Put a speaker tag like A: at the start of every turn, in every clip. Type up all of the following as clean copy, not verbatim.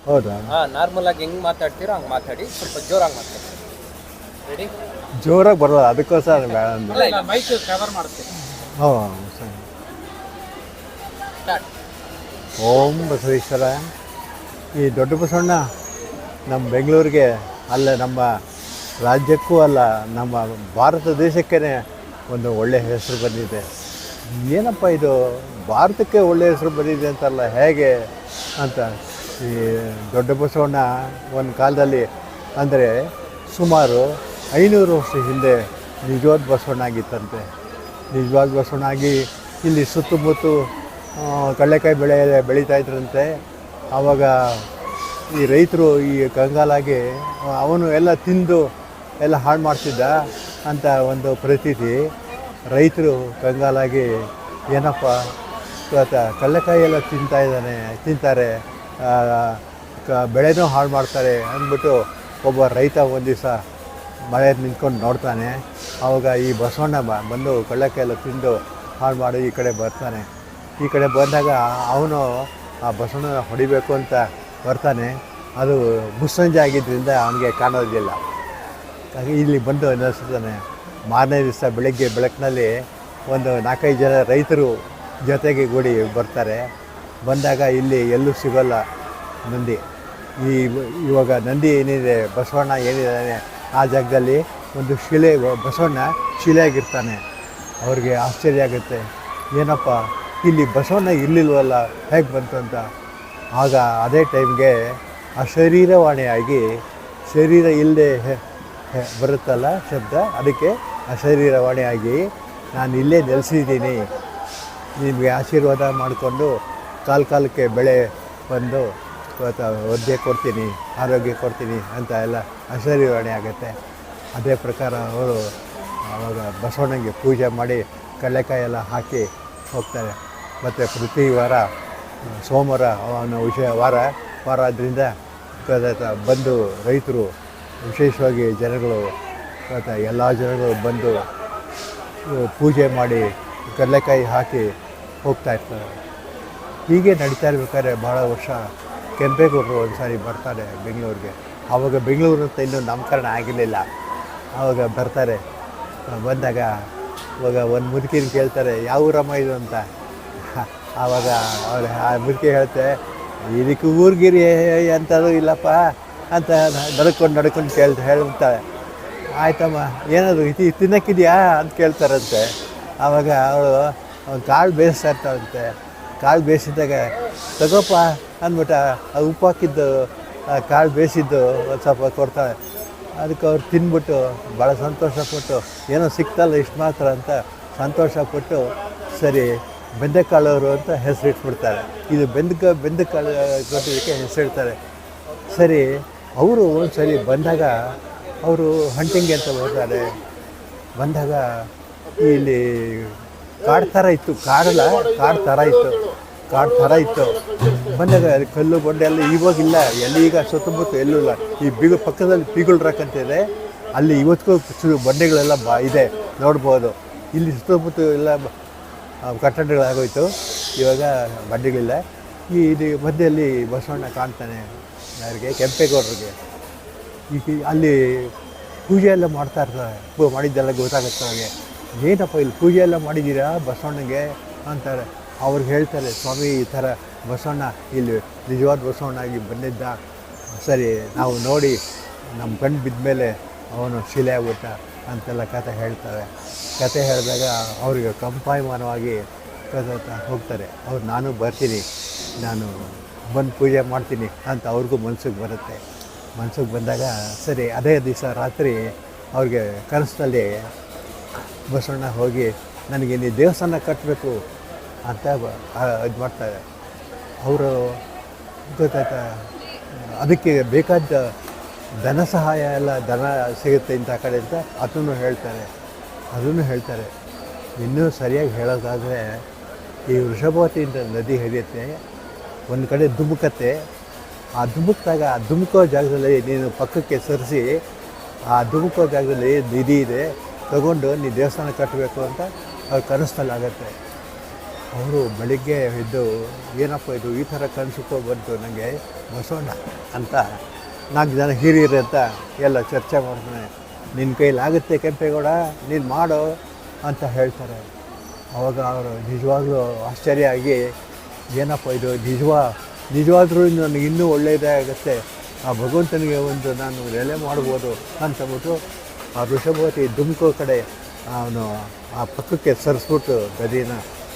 A: ಹೌದಾ?
B: ನಾರ್ಮಲ್ ಆಗಿ ಹೆಂಗ್ ಮಾತಾಡ್ತೀರೋ ಹಂಗೆ ಮಾತಾಡಿ, ಸ್ವಲ್ಪ ಜೋರಾಗಿ ಮಾತಾಡಿ. ರೆಡಿ?
A: ಜೋರಾಗಿ ಬರಲ್ಲ, ಅದಕ್ಕೋಸ್ಕರ ಬೇಡ ಅಂದೆ.
B: ಮೈಕ್ ಕವರ್ ಮಾಡ್ತೀನಿ.
A: ಹ್ಞೂ ಸರಿ.
B: ಸ್ಟಾರ್ಟ್.
A: ಓಂ ಬಸವೇಶ್ವರ. ಈ ದೊಡ್ಡ ಬಸವಣ್ಣ ನಮ್ಮ ಬೆಂಗಳೂರಿಗೆ ಅಲ್ಲ, ನಮ್ಮ ರಾಜ್ಯಕ್ಕೂ ಅಲ್ಲ, ನಮ್ಮ ಭಾರತ ದೇಶಕ್ಕೇ ಒಂದು ಒಳ್ಳೆಯ ಹೆಸರು ಬಂದಿದೆ. ಏನಪ್ಪ ಇದು ಭಾರತಕ್ಕೆ ಒಳ್ಳೆಯ ಹೆಸರು ಬಂದಿದೆ ಅಂತಲ್ಲ, ಹೇಗೆ ಅಂತ. ಈ ದೊಡ್ಡ ಬಸವಣ್ಣ ಒಂದು ಕಾಲದಲ್ಲಿ, ಅಂದರೆ ಸುಮಾರು 500 ವರ್ಷ ಹಿಂದೆ ನಿಜವಾದ ಬಸವಣ್ಣ ಆಗಿತ್ತಂತೆ. ನಿಜವಾದ ಬಸವಣ್ಣ ಆಗಿ ಇಲ್ಲಿ ಸುತ್ತಮುತ್ತ ಕಡಲೆಕಾಯಿ ಬೆಳೀತಾ ಇದ್ರಂತೆ. ಆವಾಗ ಈ ರೈತರು ಈ ಕಂಗಾಲಾಗಿ ಅವನು ಎಲ್ಲ ತಿಂದು ಎಲ್ಲ ಹಾಳು ಮಾಡ್ತಿದ್ದ ಅಂತ ಒಂದು ಪ್ರತೀತಿ. ರೈತರು ಕಂಗಾಲಾಗಿ, ಏನಪ್ಪ ಕಡಲೆಕಾಯಿ ಎಲ್ಲ ತಿಂತಾರೆ, ಬೆಳೆನೂ ಹಾಳು ಮಾಡ್ತಾರೆ ಅಂದ್ಬಿಟ್ಟು ಒಬ್ಬ ರೈತ ಒಂದು ದಿವಸ ಮಳೆ ನಿಂತ್ಕೊಂಡು ನೋಡ್ತಾನೆ. ಆವಾಗ ಈ ಬಸವಣ್ಣ ಬಂದು ಕಡಲೆಕಾಯಿ ಎಲ್ಲ ತಿಂದು ಹಾಳು ಮಾಡಿ ಈ ಕಡೆ ಬರ್ತಾನೆ. ಈ ಕಡೆ ಬಂದಾಗ ಅವನು ಆ ಬಸವಣ್ಣನ ಹೊಡಿಬೇಕು ಅಂತ ಬರ್ತಾನೆ. ಅದು ಮುಸ್ಸಂಜೆ ಆಗಿದ್ದರಿಂದ ಅವನಿಗೆ ಕಾಣೋದಿಲ್ಲ. ಹಾಗೆ ಇಲ್ಲಿ ಬಂದು ನೆಲೆಸ್ತಾನೆ. ಮಾರನೇ ದಿವಸ ಬೆಳಗ್ಗೆ ಬೆಳಕಿನಲ್ಲಿ ಒಂದು 4-5 ಜನ ರೈತರು ಜೊತೆಗೆ ಗೂಡಿ ಬರ್ತಾರೆ. ಬಂದಾಗ ಇಲ್ಲಿ ಎಲ್ಲೂ ಸಿಗೋಲ್ಲ ನಂದಿ. ಇವಾಗ ನಂದಿ ಏನಿದೆ, ಬಸವಣ್ಣ ಏನಿದ್ದಾನೆ ಆ ಜಾಗದಲ್ಲಿ ಒಂದು ಶಿಲೆ, ಬಸವಣ್ಣ ಶಿಲೆಯಾಗಿರ್ತಾನೆ. ಅವ್ರಿಗೆ ಆಶ್ಚರ್ಯ ಆಗುತ್ತೆ, ಏನಪ್ಪ ಇಲ್ಲಿ ಬಸವಣ್ಣ ಇರಲಿಲ್ವಲ್ಲ, ಹೇಗೆ ಬಂತು ಅಂತ. ಆಗ ಅದೇ ಟೈಮ್ಗೆ ಅಶರೀರವಾಣಿಯಾಗಿ, ಶರೀರ ಇಲ್ಲದೆ ಬರುತ್ತಲ್ಲ ಶಬ್ದ, ಅದಕ್ಕೆ ಅಶರೀರವಾಣಿಯಾಗಿ ನಾನು ಇಲ್ಲೇ ನೆಲೆಸಿದ್ದೀನಿ, ನಿಮಗೆ ಆಶೀರ್ವಾದ ಮಾಡಿಕೊಂಡು ಕಾಲಕ್ಕೆ ಬೆಳೆ ಬಂದು ಒದ್ದೆ ಕೊಡ್ತೀನಿ, ಆರೋಗ್ಯ ಕೊಡ್ತೀನಿ ಅಂತ ಎಲ್ಲ ಅಶರೀರವಾಣಿ ಆಗುತ್ತೆ. ಅದೇ ಪ್ರಕಾರ ಅವರು ಆವಾಗ ಬಸವಣ್ಣಗೆ ಪೂಜೆ ಮಾಡಿ ಕಡಲೆಕಾಯಿ ಎಲ್ಲ ಹಾಕಿ ಹೋಗ್ತಾರೆ. ಮತ್ತು ಪ್ರತಿ ವಾರ ಸೋಮವಾರ ಅವನ ವಾರ ಆದ್ದರಿಂದ ಬಂದು ರೈತರು, ವಿಶೇಷವಾಗಿ ಜನಗಳು, ಎಲ್ಲ ಜನಗಳು ಬಂದು ಪೂಜೆ ಮಾಡಿ ಕಡಲೆಕಾಯಿ ಹಾಕಿ ಹೋಗ್ತಾಯಿರ್ತಾರೆ. ಹೀಗೆ ನಡೀತಾ ಇರ್ಬೇಕಾದ್ರೆ ಭಾಳ ವರ್ಷ ಕೆಂಪೇಗೌಡರು ಒಂದು ಸಾರಿ ಬರ್ತಾರೆ ಬೆಂಗಳೂರಿಗೆ. ಆವಾಗ ಬೆಂಗಳೂರು ಅಂತ ಇನ್ನೂ ನಾಮಕರಣ ಆಗಿರಲಿಲ್ಲ. ಆವಾಗ ಬರ್ತಾರೆ. ಬಂದಾಗ ಇವಾಗ ಒಂದು ಮುದುಕಿನ ಕೇಳ್ತಾರೆ, ಯಾವ ಊರಮ್ಮ ಇದು ಅಂತ. ಆವಾಗ ಅವ್ರು ಆ ಮುದುಕಿ ಹೇಳ್ತೆ, ಇದಕ್ಕೆ ಊರ್ಗಿರಿ ಅಂಥದ್ದು ಇಲ್ಲಪ್ಪ ಅಂತ ನಡ್ಕೊಂಡು ಹೇಳ್ತಾರೆ. ಆಯ್ತಮ್ಮ, ಏನದು ಇದು ತಿನ್ನಕ್ಕಿದೆಯಾ ಅಂತ ಕೇಳ್ತಾರಂತೆ. ಆವಾಗ ಅವಳು ಕಾಳು ಬೇಯಿಸ್ತಾ ಇರ್ತಾರಂತೆ. ಕಾಳು ಬೇಯಿಸಿದಾಗ ತಗೋಪ್ಪ ಅಂದ್ಬಿಟ್ಟು ಅದು ಉಪ್ಪು ಹಾಕಿದ್ದು ಕಾಳು ಬೇಯಿಸಿದ್ದು ಒಂದು ಸ್ವಲ್ಪ ಕೊಡ್ತಾಳೆ. ಅದಕ್ಕೆ ಅವ್ರು ತಿಂದ್ಬಿಟ್ಟು ಭಾಳ ಸಂತೋಷಪಟ್ಟು, ಏನೋ ಸಿಕ್ತಲ್ಲ ಇಷ್ಟು ಮಾತ್ರ ಅಂತ ಸಂತೋಷಪಟ್ಟು, ಸರಿ ಬೆಂದೆಕಾಳವರು ಅಂತ ಹೆಸರಿಟ್ಬಿಡ್ತಾರೆ. ಇದು ಬೆಂದಕಾಳು ಕೊಟ್ಟಿದ್ದಕ್ಕೆ ಹೆಸರಿಡ್ತಾರೆ. ಸರಿ, ಅವರು ಒಂದು ಸರಿ ಬಂದಾಗ ಅವರು ಹಂಟಿಂಗ್ ಅಂತ ಬರ್ತಾರೆ. ಬಂದಾಗ ಇಲ್ಲಿ ಕಾಡು ಥರ ಇತ್ತು, ಕಾಡಲ್ಲ ಕಾಡು ಥರ ಇತ್ತು. ಬಂದಾಗ ಕಲ್ಲು ಬಂಡೆ ಎಲ್ಲ ಇವಾಗಿಲ್ಲ, ಈಗ ಸುತ್ತಮುತ್ತ ಎಲ್ಲೂ ಇಲ್ಲ. ಈ ಪಕ್ಕದಲ್ಲಿ ಪೀಗುಲ್ ರಾಕ್ ಅಂತಿದೆ, ಅಲ್ಲಿ ಇವತ್ತಿಗೂ ಬಂಡೆಗಳೆಲ್ಲ ಇದೆ, ನೋಡ್ಬೋದು. ಇಲ್ಲಿ ಸುತ್ತಮುತ್ತ ಎಲ್ಲ ಕಟ್ಟಡಗಳಾಗೋಯ್ತು, ಇವಾಗ ಬಂಡೆಗಳಿಲ್ಲ. ಇದು ಮಧ್ಯದಲ್ಲಿ ಬಸವಣ್ಣ ಕಾಣ್ತಾನೆ ಯಾರಿಗೆ, ಕೆಂಪೇಗೌಡರಿಗೆ. ಈಗ ಅಲ್ಲಿ ಪೂಜೆ ಎಲ್ಲ ಮಾಡ್ತಾ ಇರ್ತಾರೆ. ಮಾಡಿದ್ದೆಲ್ಲ ಗೊತ್ತಾಗುತ್ತೆ ಅವ್ರಿಗೆ. ಏನಪ್ಪ ಇಲ್ಲಿ ಪೂಜೆ ಎಲ್ಲ ಮಾಡಿದ್ದೀರಾ ಬಸವಣ್ಣಗೆ ಅಂತಾರೆ. ಅವ್ರಿಗೆ ಹೇಳ್ತಾರೆ, ಸ್ವಾಮಿ ಈ ಥರ ಬಸವಣ್ಣ ಇಲ್ಲಿ ನಿಜವಾದ ಬಸವಣ್ಣ ಆಗಿ ಬಂದಿದ್ದ, ಸರಿ ನಾವು ನೋಡಿ ನಮ್ಮ ಕಣ್ಣು ಬಿದ್ದ ಮೇಲೆ ಅವನು ಶಿಲೆ ಆಗ್ಬಿಟ್ಟ ಅಂತೆಲ್ಲ ಕಥೆ ಹೇಳ್ತಾರೆ. ಕತೆ ಹೇಳಿದಾಗ ಅವ್ರಿಗೆ ಕಂಪಾಯಮಾನವಾಗಿ ಹೋಗ್ತಾರೆ. ಅವ್ರು ನಾನು ಬರ್ತೀನಿ, ನಾನು ಬಂದು ಪೂಜೆ ಮಾಡ್ತೀನಿ ಅಂತ ಅವ್ರಿಗೂ ಮನ್ಸಿಗೆ ಬರುತ್ತೆ. ಮನ್ಸಿಗೆ ಬಂದಾಗ ಸರಿ, ಅದೇ ದಿವಸ ರಾತ್ರಿ ಅವ್ರಿಗೆ ಕನಸಿನಲ್ಲಿ ಬಸವಣ್ಣ ಹೋಗಿ, ನನಗೆ ನೀ ದೇವಸ್ಥಾನ ಕಟ್ಟಬೇಕು ಅಂತ ಇದು ಮಾಡ್ತಾರೆ. ಅವರು ಗೊತ್ತಾಯ್ತಾ, ಅದಕ್ಕೆ ಬೇಕಾದ ಧನ ಸಹಾಯ ಎಲ್ಲ ಧನ ಸಿಗುತ್ತೆ ಇಂಥ ಕಡೆ ಅಂತ ಅದನ್ನು ಹೇಳ್ತಾರೆ. ಇನ್ನೂ ಸರಿಯಾಗಿ ಹೇಳೋದಾದರೆ, ಈ ವೃಷಭಾವತಿ ಅಂತ ನದಿ ಹರಿಯುತ್ತೆ, ಒಂದು ಕಡೆ ಧುಮುಕತ್ತೆ. ಆ ಧುಮುಕೋ ಜಾಗದಲ್ಲಿ ನೀನು ಪಕ್ಕಕ್ಕೆ ಸರಿಸಿ, ಆ ಧುಮುಕೋ ಜಾಗದಲ್ಲಿ ನಿಧಿ ಇದೆ, ತಗೊಂಡು ನೀನು ದೇವಸ್ಥಾನ ಕಟ್ಟಬೇಕು ಅಂತ ಅವ್ರ ಕನಸಿನಲ್ಲಿ ಆಗುತ್ತೆ. ಅವರು ಬೆಳಿಗ್ಗೆ ಎದ್ದು ಏನಪ್ಪ ಇದು ಈ ಥರ ಕನಸುಕೋ ಬಂತು ನನಗೆ ಬಸವಣ್ಣ ಅಂತ 4 ಜನ ಹಿರಿಯರು ಅಂತ ಎಲ್ಲ ಚರ್ಚೆ ಮಾಡ್ತಾನೆ. ನಿನ್ನ ಕೈಲಾಗುತ್ತೆ ಕೆಂಪೇಗೌಡ, ನೀನು ಮಾಡು ಅಂತ ಹೇಳ್ತಾರೆ. ಆವಾಗ ಅವರು ನಿಜವಾಗ್ಲೂ ಆಶ್ಚರ್ಯ ಆಗಿ ಏನಪ್ಪ ಇದು ನಿಜವಾದ್ರೂ ನನಗೆ ಇನ್ನೂ ಒಳ್ಳೆಯದೇ ಆಗುತ್ತೆ, ಆ ಭಗವಂತನಿಗೆ ಒಂದು ನಾನು ನೆಲೆ ಮಾಡ್ಬೋದು ಅಂತಬಿಟ್ಟು ಆ ವೃಷಭವತಿ ದುಮ್ಕೋ ಕಡೆ ಅವನು ಆ ಪಕ್ಕಕ್ಕೆ ಸರಿಸ್ಬಿಟ್ಟು ಗದಿನ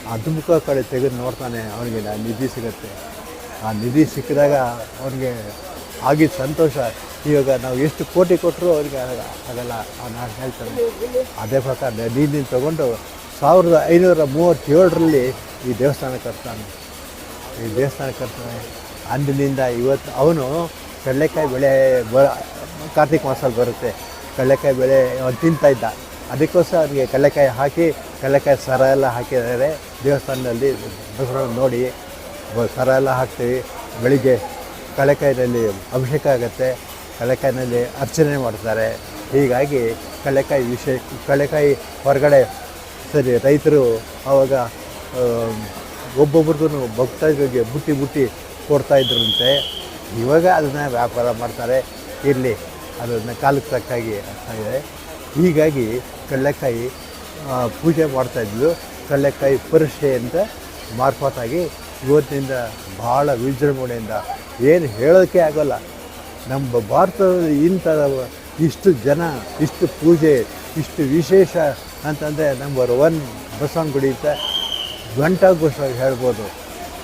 A: ಆ ದುಮ್ಕೋ ಕಡೆ ತೆಗೆದು ನೋಡ್ತಾನೆ. ಅವನಿಗೆ ನಿಧಿ ಸಿಗುತ್ತೆ. ಆ ನಿಧಿ ಸಿಕ್ಕಿದಾಗ ಅವನಿಗೆ ಆಗಿದ್ದ ಸಂತೋಷ ಇವಾಗ ನಾವು ಎಷ್ಟು ಕೋಟಿ ಕೊಟ್ಟರು ಅವರಿಗೆ ಆಗಲ್ಲ. ನಾನು ಹೇಳ್ತಾನೆ ಅದೇ ಪ್ರಕಾರ ನೀನು ತಗೊಂಡು 1537ರಲ್ಲಿ ಈ ದೇವಸ್ಥಾನ ಕಟ್ತಾನೆ. ಅಂದಿನಿಂದ ಇವತ್ತು ಅವನು ಕಡಲೆಕಾಯಿ ಬೆಳೆ ಕಾರ್ತಿಕ ಮಾಸಲ್ಲಿ ಬರುತ್ತೆ. ಕಡಲೆಕಾಯಿ ಬೆಳೆ ಅವನು ತಿಂತಾಯಿದ್ದ. ಅದಕ್ಕೋಸ್ಕರ ಅವನಿಗೆ ಕಡಲೆಕಾಯಿ ಹಾಕಿ ಕಡಲೆಕಾಯಿ ಸರ ಎಲ್ಲ ಹಾಕಿದ್ದಾರೆ ದೇವಸ್ಥಾನದಲ್ಲಿ. ಬಸವಣ್ಣ ನೋಡಿ ಸರ ಎಲ್ಲ ಹಾಕ್ತೀವಿ. ಬೆಳಿಗ್ಗೆ ಕಡಲೆಕಾಯಿನಲ್ಲಿ ಅಭಿಷೇಕ ಆಗುತ್ತೆ, ಕಡಲೆಕಾಯಿನಲ್ಲಿ ಅರ್ಚನೆ ಮಾಡ್ತಾರೆ. ಹೀಗಾಗಿ ಕಡಲೆಕಾಯಿ ಹೊರಗಡೆ ಸರಿ ರೈತರು ಆವಾಗ ಒಬ್ಬೊಬ್ರಿಗೂ ಭಕ್ತರಿಗೆ ಬುಟ್ಟಿ ಕೊಡ್ತಾಯಿದ್ರಂತೆ. ಇವಾಗ ಅದನ್ನು ವ್ಯಾಪಾರ ಮಾಡ್ತಾರೆ. ಇರಲಿ, ಅದನ್ನು ಕಾಲಕ್ಕೆ ತಕ್ಕಾಗಿ ಆಗ್ತಾಯಿದೆ. ಹೀಗಾಗಿ ಕಡಲೆಕಾಯಿ ಪೂಜೆ ಮಾಡ್ತಾಯಿದ್ಲು. ಕಡಲೆಕಾಯಿ ಪರಿಷೆ ಅಂತ ಮಾರ್ಪಾಟಾಗಿ ಇವತ್ತಿನಿಂದ ಭಾಳ ವಿಜೃಂಭಣೆಯಿಂದ ಏನು ಹೇಳೋಕ್ಕೆ ಆಗೋಲ್ಲ. ನಮ್ಮ ಭಾರತದಲ್ಲಿ ಇಷ್ಟು ಜನ, ಇಷ್ಟು ಪೂಜೆ, ಇಷ್ಟು ವಿಶೇಷ ಅಂತಂದರೆ ನಂಬರ್ 1 ಬಸವನ ಗುಡಿ ಅಂತ ಘಂಟಾಘೋಷವಾಗಿ ಹೇಳ್ಬೋದು.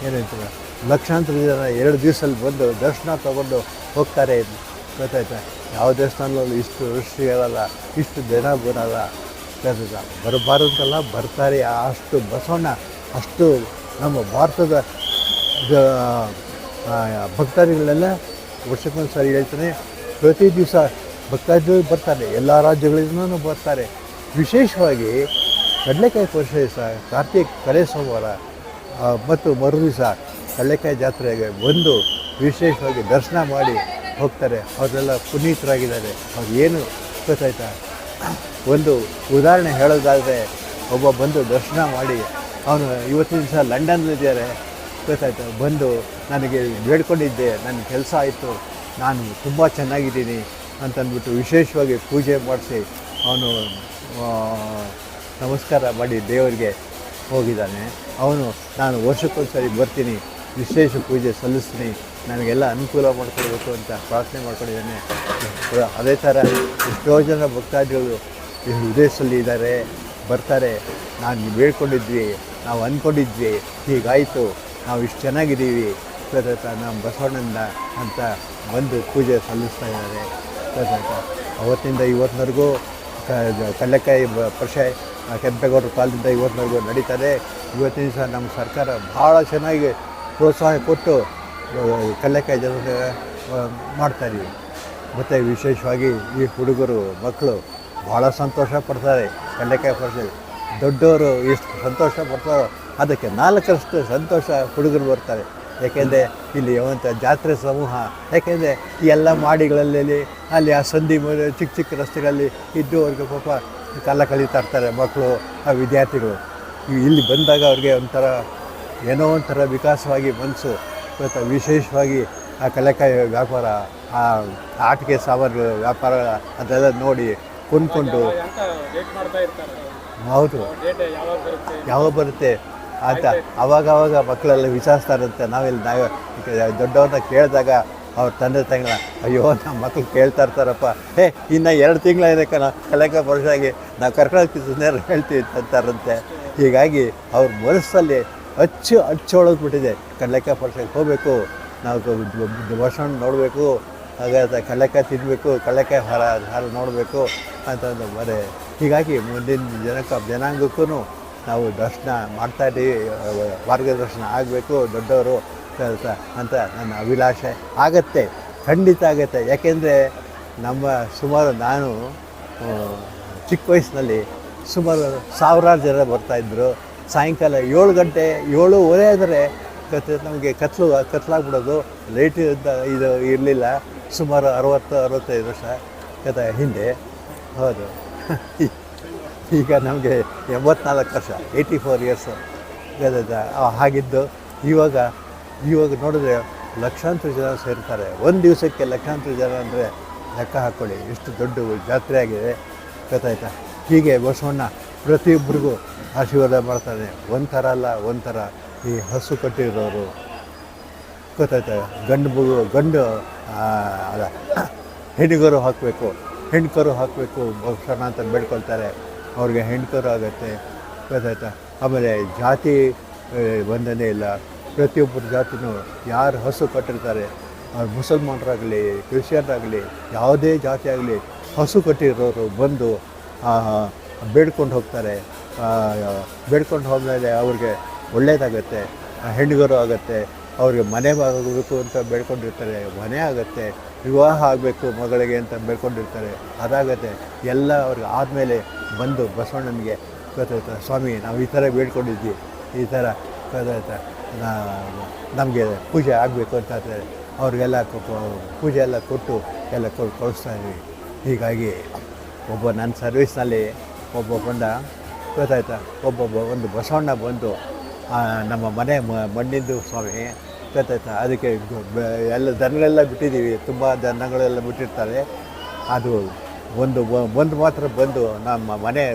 A: ಏನಂತಾರೆ, ಲಕ್ಷಾಂತರ ಜನ 2 ದಿವಸದಲ್ಲಿ ಬಂದು ದರ್ಶನ ತೊಗೊಂಡು ಹೋಗ್ತಾರೆ. ಗೊತ್ತಾಯ್ತಾ? ಯಾವ ದೇವಸ್ಥಾನದಲ್ಲೂ ಇಷ್ಟು ರಶ್ ಇರಲ್ಲ, ಇಷ್ಟು ಜನ ಬರಲ್ಲ. ಗೊತ್ತಾಯ್ತಾ? ಬರಬಾರ್ದಂತಲ್ಲ, ಬರ್ತಾರೆ. ಅಷ್ಟು ಬಸವಣ್ಣ ಅಷ್ಟು ನಮ್ಮ ಭಾರತದ ಭಕ್ತಾದಿಗಳೆಲ್ಲ ವರ್ಷಕ್ಕೊಂದು ಸಾರಿ ಹೇಳ್ತಾನೆ, ಪ್ರತಿ ದಿವಸ ಭಕ್ತಾದಿಗಳು ಬರ್ತಾರೆ, ಎಲ್ಲ ರಾಜ್ಯಗಳಿಂದನೂ ಬರ್ತಾರೆ. ವಿಶೇಷವಾಗಿ ಕಡಲೆಕಾಯಿ ಪರಿಷೆ ದಿವಸ ಕಾರ್ತಿಕ್ ಕಡೆ ಸೋಮವಾರ ಮತ್ತು ಮರುದಿವಸ ಕಡಲೆಕಾಯಿ ಜಾತ್ರೆಗೆ ಬಂದು ವಿಶೇಷವಾಗಿ ದರ್ಶನ ಮಾಡಿ ಹೋಗ್ತಾರೆ. ಅವರೆಲ್ಲ ಪುನೀತರಾಗಿದ್ದಾರೆ. ಅವ್ರು ಏನು ಗೊತ್ತಾಯ್ತಾ? ಒಂದು ಉದಾಹರಣೆ ಹೇಳೋದಾದರೆ, ಒಬ್ಬ ಬಂದು ದರ್ಶನ ಮಾಡಿ ಅವನು ಇವತ್ತಿನ ದಿವಸ ಲಂಡನ್ನಲ್ಲಿದ್ದಾರೆ. ಗೊತ್ತಾಯ್ತು, ಬಂದು ನನಗೆ ಬೇಡ್ಕೊಂಡಿದ್ದೆ, ನನ್ನ ಕೆಲಸ ಆಯಿತು, ನಾನು ತುಂಬ ಚೆನ್ನಾಗಿದ್ದೀನಿ ಅಂತಂದ್ಬಿಟ್ಟು ವಿಶೇಷವಾಗಿ ಪೂಜೆ ಮಾಡಿಸಿ ಅವನು ನಮಸ್ಕಾರ ಮಾಡಿ ದೇವರಿಗೆ ಹೋಗಿದ್ದಾನೆ. ಅವನು ನಾನು ವರ್ಷಕ್ಕೊಂದು ಸರಿ ಬರ್ತೀನಿ, ವಿಶೇಷ ಪೂಜೆ ಸಲ್ಲಿಸ್ತೀನಿ, ನನಗೆಲ್ಲ ಅನುಕೂಲ ಮಾಡಿಕೊಡ್ಬೇಕು ಅಂತ ಪ್ರಾರ್ಥನೆ ಮಾಡ್ಕೊಂಡಿದ್ದಾನೆ. ಅದೇ ಥರ ಎಷ್ಟೋ ಜನ ಭಕ್ತಾದಿಗಳು ಈ ವಿದೇಶದಲ್ಲಿ ಇದ್ದಾರೆ, ಬರ್ತಾರೆ. ನಾನು ಬೇಡ್ಕೊಂಡಿದ್ವಿ, ನಾವು ಅಂದ್ಕೊಂಡಿದ್ವಿ, ಹೀಗಾಯಿತು, ನಾವು ಇಷ್ಟು ಚೆನ್ನಾಗಿದ್ದೀವಿ ನಮ್ಮ ಬಸವಣ್ಣನ ಅಂತ ಬಂದು ಪೂಜೆ ಸಲ್ಲಿಸ್ತಾ ಇದ್ದಾರೆ. ಅವತ್ತಿಂದ ಇವತ್ತಿನವರೆಗೂ ಕಡಲೆಕಾಯಿ ಪರಿಷೆ ಕೆಂಪೇಗೌಡರ ಕಾಲದಿಂದ ಇವತ್ತಿನವರೆಗೂ ನಡೀತಾರೆ. ಇವತ್ತಿನ ದಿವಸ ನಮ್ಮ ಸರ್ಕಾರ ಭಾಳ ಚೆನ್ನಾಗಿ ಪ್ರೋತ್ಸಾಹ ಕೊಟ್ಟು ಕಡಲೆಕಾಯಿ ಜೊತೆ ಮಾಡ್ತಾಯಿದ್ದೀವಿ. ಮತ್ತು ವಿಶೇಷವಾಗಿ ಈ ಹುಡುಗರು ಮಕ್ಕಳು ಭಾಳ ಸಂತೋಷ ಪಡ್ತಾರೆ. ಕಡಲೆಕಾಯಿ ಪರಿಷೆ ದೊಡ್ಡವರು ಎಷ್ಟು ಸಂತೋಷ ಪಡ್ತಾರೋ ಅದಕ್ಕೆ 4ರಷ್ಟು ಸಂತೋಷ ಹುಡುಗರು ಬರ್ತಾರೆ. ಯಾಕೆಂದರೆ ಇಲ್ಲಿ ಒಂದು ಜಾತ್ರೆ ಸಮೂಹ, ಯಾಕೆಂದರೆ ಈ ಎಲ್ಲ ಮಾಡಿಗಳಲ್ಲಿ ಅಲ್ಲಿ ಆ ಸಂಧಿ ಚಿಕ್ಕ ರಸ್ತೆಗಳಲ್ಲಿ ಇದ್ದು ಅವ್ರಿಗೆ ಪಾಪ ಕಾಲ ಕಳೀತಾ ಇರ್ತಾರೆ ಮಕ್ಕಳು, ಆ ವಿದ್ಯಾರ್ಥಿಗಳು. ಇಲ್ಲಿ ಬಂದಾಗ ಅವ್ರಿಗೆ ಒಂಥರ ಏನೋ ಒಂಥರ ವಿಕಾಸವಾಗಿ ಮನಸ್ಸು. ಇವತ್ತು ವಿಶೇಷವಾಗಿ ಆ ಕಡಲೆಕಾಯಿ ವ್ಯಾಪಾರ, ಆ ಆಟಿಕೆ ಸಾಮಾನು ವ್ಯಾಪಾರ ಅದೆಲ್ಲ ನೋಡಿ ಕೊಂಡ್ಕೊಂಡು ಹೌದು ಯಾವಾಗ ಬರುತ್ತೆ ಅಂತ ಅವಾಗವಾಗ ಮಕ್ಕಳೆಲ್ಲ ವಿಚಾರಿಸ್ತಾರಂತೆ. ನಾವು ದೊಡ್ಡವ್ರನ್ನ ಕೇಳಿದಾಗ ಅವ್ರ ತಂದೆ ತಾಯಿಗಳ, ಅಯ್ಯೋ ನಮ್ಮ ಮಕ್ಕಳು ಕೇಳ್ತಾ ಇರ್ತಾರಪ್ಪ, ಇನ್ನು 2 ತಿಂಗಳ ಏನಕ್ಕೆ ಕಡಲೆಕಾಯಿ ಪರಿಷೆಗೆ ನಾವು ಕರ್ಕೊಂಡು ಹೇಳ್ತೀವಿ ಅಂತಾರಂತೆ. ಹೀಗಾಗಿ ಅವ್ರ ಮನಸ್ಸಲ್ಲಿ ಅಚ್ಚೊಳಗ್ಬಿಟ್ಟಿದೆ, ಕಡಲೆಕಾಯಿ ಪರಿಷೆಗೆ ಹೋಗಬೇಕು, ನಾವು ಬಸವಣ್ಣ ನೋಡಬೇಕು, ಹಾಗಾದ್ರೆ ಕಡಲೆಕಾಯಿ ತಿನ್ನಬೇಕು, ಕಡಲೆಕಾಯಿ ಹಾರ ನೋಡಬೇಕು ಅಂತಂದು ಬರೀ. ಹೀಗಾಗಿ ಮುಂದಿನ ಜನಾಂಗಕ್ಕೂ ನಾವು ದರ್ಶನ ಮಾಡ್ತಾಯಿದ್ದೀವಿ, ಮಾರ್ಗದರ್ಶನ ಆಗಬೇಕು ದೊಡ್ಡವರು ಅಂತ ನನ್ನ ಅಭಿಲಾಷೆ. ಆಗತ್ತೆ, ಖಂಡಿತ ಆಗತ್ತೆ. ಯಾಕೆಂದರೆ ನಾನು ಚಿಕ್ಕ ವಯಸ್ಸಿನಲ್ಲಿ ಸುಮಾರು 1000 ಜನ ಬರ್ತಾಯಿದ್ರು. ಸಾಯಂಕಾಲ 7 ಗಂಟೆ 7:15 ಆದರೆ ನಮಗೆ ಕತ್ಲಾಗ್ಬಿಡೋದು. ಲೈಟ್ ಇದು ಇರಲಿಲ್ಲ. ಸುಮಾರು 60-65 ವರ್ಷ ಹಿಂದೆ. ಹೌದು. ಈಗ ನಮಗೆ 84 ವರ್ಷ, 84 ಇಯರ್ಸು. ಗೊತ್ತಾಯ್ತಾ ಹಾಗಿದ್ದು ಇವಾಗ ನೋಡಿದ್ರೆ ಲಕ್ಷಾಂತರ ಜನ ಸೇರ್ತಾರೆ. ಒಂದು ದಿವಸಕ್ಕೆ ಲಕ್ಷಾಂತರ ಜನ ಅಂದರೆ ಲೆಕ್ಕ ಹಾಕ್ಕೊಳ್ಳಿ ಎಷ್ಟು ದೊಡ್ಡ ಜಾತ್ರೆ ಆಗಿದೆ. ಗೊತ್ತಾಯ್ತಾ? ಹೀಗೆ ಬಸವಣ್ಣ ಪ್ರತಿಯೊಬ್ಬರಿಗೂ ಆಶೀರ್ವಾದ ಮಾಡ್ತಾನೆ. ಒಂಥರ ಅಲ್ಲ ಒಂಥರ. ಈ ಹಸು ಕಟ್ಟಿರೋರು ಗೊತ್ತಾಯ್ತಾ, ಗಂಡು ಅಲ್ಲ ಹೆಣ್ಣಿಗರು ಹಾಕಬೇಕು, ಹೆಣ್ಕರು ಹಾಕಬೇಕು ಬಸವಣ್ಣ ಅಂತ ಬೇಡ್ಕೊಳ್ತಾರೆ. ಅವ್ರಿಗೆ ಹೆಣ್ಕರು ಆಗುತ್ತೆ. ಗೊತ್ತಾಯ್ತಾ? ಆಮೇಲೆ ಜಾತಿ ಬಂಧನೆ ಇಲ್ಲ. ಪ್ರತಿಯೊಬ್ಬರ ಜಾತಿನೂ ಯಾರು ಹಸು ಕಟ್ಟಿರ್ತಾರೆ, ಅವ್ರು ಮುಸಲ್ಮಾನರಾಗಲಿ ಕ್ರಿಶ್ಚಿಯನ್ರಾಗಲಿ ಯಾವುದೇ ಜಾತಿ ಆಗಲಿ ಹಸು ಕಟ್ಟಿರೋರು ಬಂದು ಬೇಡ್ಕೊಂಡು ಹೋಗ್ತಾರೆ. ಬೇಡ್ಕೊಂಡು ಹೋದ್ಮೇಲೆ ಅವ್ರಿಗೆ ಒಳ್ಳೆಯದಾಗತ್ತೆ, ಹೆಣ್ಣಿಗರು ಆಗುತ್ತೆ. ಅವ್ರಿಗೆ ಮನೆ ಆಗಬೇಕು ಅಂತ ಬೇಡ್ಕೊಂಡಿರ್ತಾರೆ, ಮನೆ ಆಗುತ್ತೆ. ವಿವಾಹ ಆಗಬೇಕು ಮಗಳಿಗೆ ಅಂತ ಬೇಡ್ಕೊಂಡಿರ್ತಾರೆ, ಅದಾಗತ್ತೆ. ಎಲ್ಲ ಅವ್ರಿಗೆ ಆದಮೇಲೆ ಬಂದು ಬಸವಣ್ಣನಿಗೆ ಗೊತ್ತಾಯ್ತಾ, ಸ್ವಾಮಿ ನಾವು ಈ ಥರ ಬೇಡ್ಕೊಂಡಿದ್ವಿ, ಈ ಥರ ಗೊತ್ತಾಯ್ತಾ ನಮಗೆ ಪೂಜೆ ಆಗಬೇಕು ಅಂತ ಹೇಳ್ತಾರೆ. ಅವ್ರಿಗೆಲ್ಲ ಪೂಜೆ ಎಲ್ಲ ಕೊಟ್ಟು ಎಲ್ಲ ಕಳಿಸ್ತಾಯಿದ್ವಿ. ಹೀಗಾಗಿ ನನ್ನ ಸರ್ವೀಸ್ನಲ್ಲಿ ಬಂದ ಗೊತ್ತಾಯ್ತಾ, ಒಂದು ಬಸವಣ್ಣ ಬಂದು ನಮ್ಮ ಮನೆ ಮಣ್ಣಿಂದು ಸ್ವಾಮಿ ಗೊತ್ತಾಯ್ತಾ. ಅದಕ್ಕೆ ಎಲ್ಲ ದನಗಳೆಲ್ಲ ಬಿಟ್ಟಿದ್ದೀವಿ, ತುಂಬ ದನಗಳೆಲ್ಲ ಬಿಟ್ಟಿರ್ತಾರೆ. ಅದು ಒಂದು ಮಾತ್ರ ಬಂದು ನಮ್ಮ ಮನೆ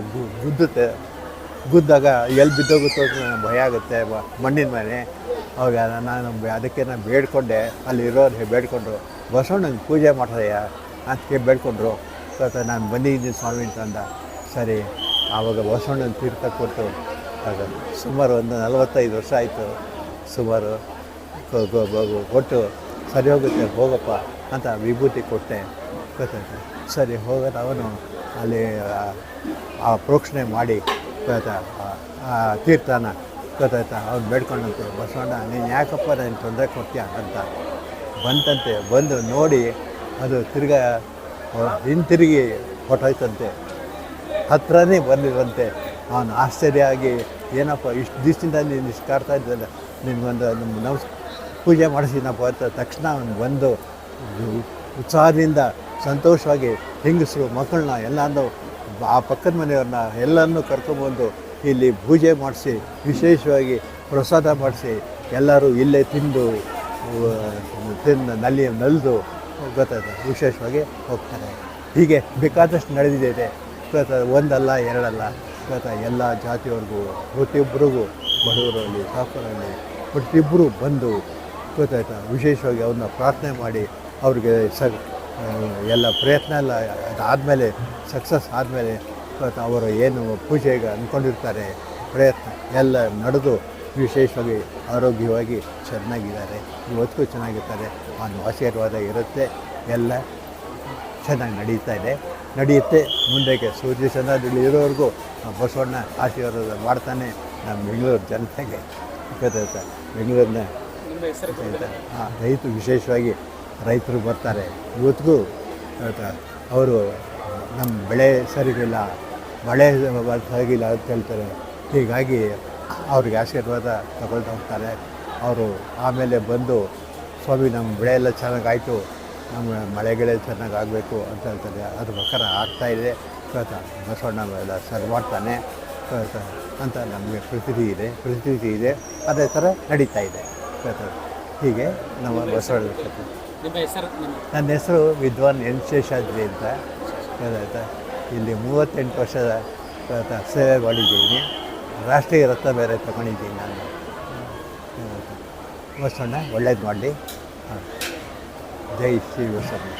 A: ಗುದ್ದಾಗ ಎಲ್ಲಿ ಬಿದ್ದೋಗುತ್ತೋ ಭಯ ಆಗುತ್ತೆ. ಮಣ್ಣಿನ ಮನೆ ಅವಾಗ ನಾನು ಅದಕ್ಕೆ ಬೇಡ್ಕೊಂಡೆ. ಅಲ್ಲಿರೋರು ಬೇಡ್ಕೊಂಡ್ರು, ಬಸವಣ್ಣಂಗೆ ಪೂಜೆ ಮಾಡ್ದಯ್ಯ ಅಂತ ಬೇಡ್ಕೊಂಡ್ರು. ನಾನು ಬಂದಿದ್ದೀನಿ ಸ್ವಾಮಿ ಅಂತಂದ. ಸರಿ, ಆವಾಗ ಬಸವಣ್ಣನ ತೀರ್ಥ ಕೊಟ್ಟು ಸುಮಾರು ಒಂದು 45 ವರ್ಷ ಆಯಿತು ಸುಮಾರು ಕೊಟ್ಟು, ಸರಿ ಹೋಗುತ್ತೆ ಹೋಗಪ್ಪ ಅಂತ ವಿಭೂತಿ ಕೊಟ್ಟೆ. ಗೊತ್ತಾಯ್ತು. ಸರಿ ಹೋಗೋದು ಅವನು ಅಲ್ಲಿ ಆ ಪ್ರೋಕ್ಷಣೆ ಮಾಡಿ ಗೊತ್ತಾಯ್ತಾ ಆ ತೀರ್ಥನ ಗೊತ್ತಾಯ್ತಾ ಅವ್ನು ಬೇಡ್ಕೊಂಡಂತೆ, ಬಸವಣ್ಣ ನೀನು ಯಾಕಪ್ಪ ನನಗೆ ತೊಂದರೆ ಕೊಡ್ತೀಯ ಅಂತ ಬಂತಂತೆ. ಬಂದು ನೋಡಿ ಅದು ಹಿಂತಿರುಗಿ ಹೊಟ್ಟೋಯ್ತಂತೆ, ಹತ್ರನೇ ಬಂದಿರಂತೆ. ಅವನು ಆಶ್ಚರ್ಯ ಆಗಿ, ಏನಪ್ಪ ಇಷ್ಟು ದಿವಸದಿಂದ ನೀನು ಇಷ್ಟು ಕಾಡ್ತಾ ಇದ್ದಲ್ಲ, ನಿನಗೊಂದು ನಮ್ಮ ಪೂಜೆ ಮಾಡಿಸಿನಪ್ಪ ಅಂತ ತಕ್ಷಣ ಅವನು ಬಂದು ಉತ್ಸಾಹದಿಂದ ಸಂತೋಷವಾಗಿ ಹೆಂಗಸರು ಮಕ್ಕಳನ್ನ ಎಲ್ಲನೂ ಆ ಪಕ್ಕದ ಮನೆಯವ್ರನ್ನ ಎಲ್ಲರನ್ನೂ ಕರ್ಕೊಂಬಂದು ಇಲ್ಲಿ ಪೂಜೆ ಮಾಡಿಸಿ, ವಿಶೇಷವಾಗಿ ಪ್ರಸಾದ ಮಾಡಿಸಿ ಎಲ್ಲರೂ ಇಲ್ಲೇ ತಿಂದು ನಲಿದು ಗೊತ್ತಾಯ್ತು ವಿಶೇಷವಾಗಿ ಹೋಗ್ತಾರೆ. ಹೀಗೆ ಬೇಕಾದಷ್ಟು ನಡೆದಿದೆ. ಗೊತ್ತಾಯ್ತು, ಒಂದಲ್ಲ ಎರಡಲ್ಲ. ಗೊತ್ತಾ, ಎಲ್ಲ ಜಾತಿಯವ್ರಿಗೂ ಪ್ರತಿಯೊಬ್ಬರಿಗೂ ಬಡವರಲ್ಲಿ ಸಾಕರಲ್ಲಿ ಪ್ರತಿಯೊಬ್ಬರು ಬಂದು ಗೊತ್ತಾಯ್ತಾ ವಿಶೇಷವಾಗಿ ಅವ್ರನ್ನ ಪ್ರಾರ್ಥನೆ ಮಾಡಿ ಅವ್ರಿಗೆ ಎಲ್ಲ ಪ್ರಯತ್ನ ಎಲ್ಲ ಅದಾದಮೇಲೆ ಸಕ್ಸಸ್ ಆದಮೇಲೆ ಅವರು ಏನು ಪೂಜೆಗೆ ಅಂದ್ಕೊಂಡಿರ್ತಾರೆ ಪ್ರಯತ್ನ ಎಲ್ಲ ನಡೆದು ವಿಶೇಷವಾಗಿ ಆರೋಗ್ಯವಾಗಿ ಚೆನ್ನಾಗಿದ್ದಾರೆ. ಇವತ್ತಿಗೂ ಚೆನ್ನಾಗಿರ್ತಾರೆ. ಅವನ ಆಶೀರ್ವಾದ ಇರುತ್ತೆ. ಎಲ್ಲ ಚೆನ್ನಾಗಿ ನಡೆಯುತ್ತೆ. ಮುಂದಕ್ಕೆ ಸೂರ್ಯ ಚಂದ್ರದಲ್ಲಿ ಇರೋವರೆಗೂ ಬಸವಣ್ಣ ಆಶೀರ್ವಾದ ಮಾಡ್ತಾನೆ ನಮ್ಮ ಬೆಂಗಳೂರು ಜನತೆಗೆ. ಗೊತ್ತಾಯ್ತಾ, ಬೆಂಗಳೂರಿನ ರೈತರು ವಿಶೇಷವಾಗಿ ರೈತರು ಬರ್ತಾರೆ. ಇವತ್ತಿಗೂ ಅವರು ನಮ್ಮ ಬೆಳೆ ಸರಿಗಿಲ್ಲ, ಮಳೆ ಸರಿಗಿಲ್ಲ ಅಂತ ಹೇಳ್ತಾರೆ. ಹೀಗಾಗಿ ಅವ್ರಿಗೆ ಆಶೀರ್ವಾದ ತಗೊಳ್ತಾ ಹೋಗ್ತಾರೆ. ಅವರು ಆಮೇಲೆ ಬಂದು ಸ್ವಾಮಿ ನಮ್ಮ ಬೆಳೆ ಎಲ್ಲ ಚೆನ್ನಾಗಾಯಿತು, ನಮ್ಮ ಮಳೆಗಳೇ ಚೆನ್ನಾಗಾಗಬೇಕು ಅಂತ ಹೇಳ್ತಾರೆ. ಅದ್ರ ಪ್ರಕಾರ ಆಗ್ತಾಯಿದೆ. ಬಸವಣ್ಣ ಎಲ್ಲ ಸರಿ ಮಾಡ್ತಾನೆ ಅಂತ ನಮಗೆ ಪ್ರತೀತಿ ಇದೆ. ಅದೇ ಥರ ನಡೀತಾ ಇದೆ. ಹೀಗೆ ನಮ್ಮ ಬಸವಣ್ಣ. ನನ್ನ ಹೆಸರು ವಿದ್ವಾನ್ ಎನ್ ಶೇಷಾದ್ರಿ ಅಂತ. ಗೊತ್ತಾಯ್ತಾ, ಇಲ್ಲಿ 38 ವರ್ಷದ ಸೇವೆ ಮಾಡಿದ್ದೀನಿ. ರಾಷ್ಟ್ರೀಯ ರತ್ನ ಬೇರೆ ತಗೊಂಡಿದ್ದೀನಿ ನಾನು. ಬಸವಣ್ಣ ಒಳ್ಳೇದು ಮಾಡಲಿ. ಜೈ ಶ್ರೀ ಬಸವಣ್ಣ.